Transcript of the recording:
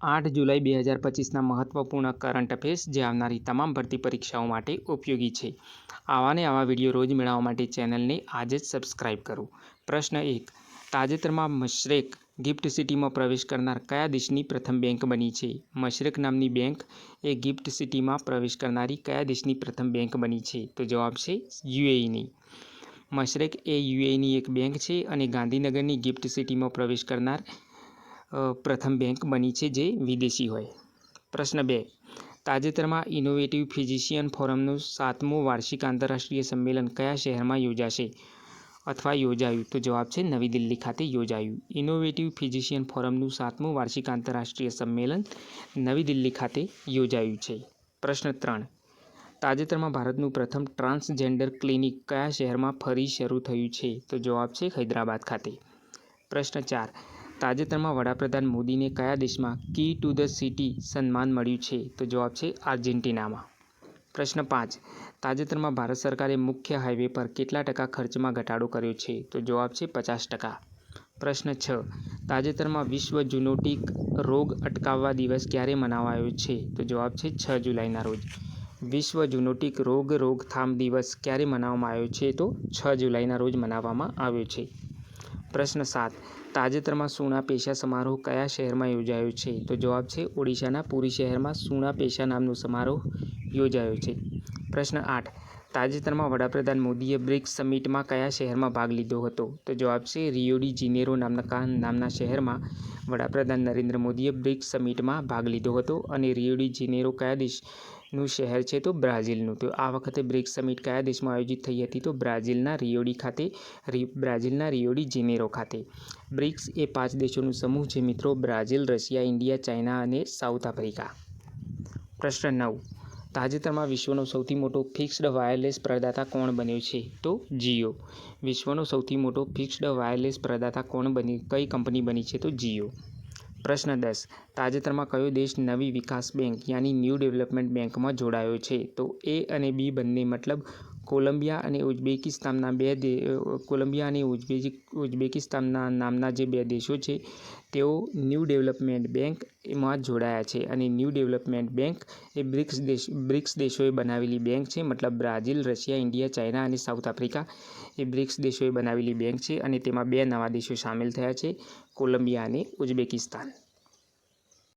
8 જુલાઈ 2025ના મહત્વપૂર્ણ current affairs જે આવનારી તમામ ભરતી પરીક્ષાઓ માટે ઉપયોગી છે. આવા ને આવા વિડીયો રોજ મેળવવા માટે ચેનલને આજે જ સબસ્ક્રાઇબ કરો. પ્રશ્ન 1. તાજેતરમાં મશરેક ગિફ્ટ સિટીમાં પ્રવેશ કરનાર કયા દેશની પ્રથમ બેંક બની છે? મશરેક નામની બેંક એ ગિફ્ટ સિટીમાં પ્રવેશ કરનારી કયા દેશની પ્રથમ બેંક બની છે? તો જવાબ છે યુએઈની. મશરેક એ યુએઈની એક બેંક છે અને ગાંધીનગરની ગિફ્ટ સિટીમાં પ્રવેશ કરનાર પ્રથમ બેંક બની છે જે વિદેશી હોય. પ્રશ્ન 2. તાજેતરમાં ઇનોવેટિવ ફિઝિશિયન ફોરમનું 7મું વાર્ષિક આંતરરાષ્ટ્રીય સંમેલન કયા શહેરમાં યોજાશે અથવા યોજાયું? તો જવાબ છે નવી દિલ્હી ખાતે યોજાયું. ઇનોવેટિવ ફિઝિશિયન ફોરમનું 7મું વાર્ષિક આંતરરાષ્ટ્રીય સંમેલન નવી દિલ્હી ખાતે યોજાયું છે. પ્રશ્ન 3. તાજેતરમાં ભારતનું પ્રથમ ટ્રાન્સજેન્ડર ક્લિનિક કયા શહેરમાં ફરી શરૂ થયું છે? તો જવાબ છે હૈદરાબાદ ખાતે. પ્રશ્ન 4. તાજેતરમાં વડાપ્રધાન મોદીને કયા દેશમાં કી ટુ ધ સિટી સન્માન મળ્યું છે? તો જવાબ છે આર્જેન્ટિનામાં. પ્રશ્ન 5. તાજેતરમાં ભારત સરકારે મુખ્ય હાઈવે પર કેટલા ટકા ખર્ચમાં ઘટાડો કર્યો છે? તો જવાબ છે 50%. પ્રશ્ન 6. તાજેતરમાં વિશ્વ ઝૂનોટિક રોગ અટકાવવા દિવસ ક્યારે મનાવાયો છે? તો જવાબ છે 6 જુલાઈના રોજ. વિશ્વ ઝૂનોટિક રોગથામ દિવસ ક્યારે મનાવવામાં આવ્યો છે? તો 6 જુલાઈના રોજ મનાવવામાં આવ્યો છે. પ્રશ્ન 7. તાજેતરમાં સુણા પેશા સમારોહ કયા શહેરમાં યોજાયો છે? તો જવાબ છે ઓડિશાના પુરી શહેરમાં સુણા પેશા નામનો સમારોહ યોજાયો છે. પ્રશ્ન 8. તાજેતરમાં વડાપ્રધાન મોદીએ બ્રિક્સ સમિટમાં કયા શહેરમાં ભાગ લીધો હતો? તો જવાબ છે રિયો ડી જેનેરો નામના શહેરમાં વડાપ્રધાન નરેન્દ્ર મોદીએ બ્રિક્સ સમિટમાં ભાગ લીધો હતો અને રિયો ડી જેનેરો કયા દેશનું શહેર છે? તો બ્રાઝિલનું. તો આ વખતે બ્રિક્સ સમિટ કયા દેશમાં આયોજિત થઈ હતી? તો બ્રાઝિલના રિયો ડી જેનેરો ખાતે. બ્રિક્સ એ 5 દેશોનું સમૂહ છે મિત્રો. બ્રાઝિલ, રશિયા, ઇન્ડિયા, ચાઇના અને સાઉથ આફ્રિકા. પ્રશ્ન 9. તાજેતરમાં વિશ્વનો સૌથી મોટો ફિક્સ્ડ વાયરલેસ પ્રદાતા કોણ બન્યો છે? તો જિયો. વિશ્વનો સૌથી મોટો ફિક્સ્ડ વાયરલેસ પ્રદાતા કઈ કંપની બની છે? તો જિયો. પ્રશ્ન 10. તાજેતરમાં કયો દેશ નવી વિકાસ બેંક યાની ન્યૂ ડેવલપમેન્ટ બેંકમાં જોડાયો છે? તો એ અને બી બંને મતલબ કોલંબિયા અને ઉઝબેકિસ્તાન નામના જે 2 દેશો છે તેઓ ન્યૂ ડેવલપમેન્ટ બેંકમાં જોડાયા છે અને ન્યૂ ડેવલપમેન્ટ બેંક એ બ્રિક્સ દેશોએ બનાવેલી બેંક છે. મતલબ બ્રાઝિલ, રશિયા, ઇન્ડિયા, ચાઇના અને સાઉથ આફ્રિકા એ બ્રિક્સ દેશોએ બનાવેલી બેંક છે અને તેમાં 2 નવા દેશો સામેલ થયા છે, કોલંબિયા અને ઉઝબેકિસ્તાન.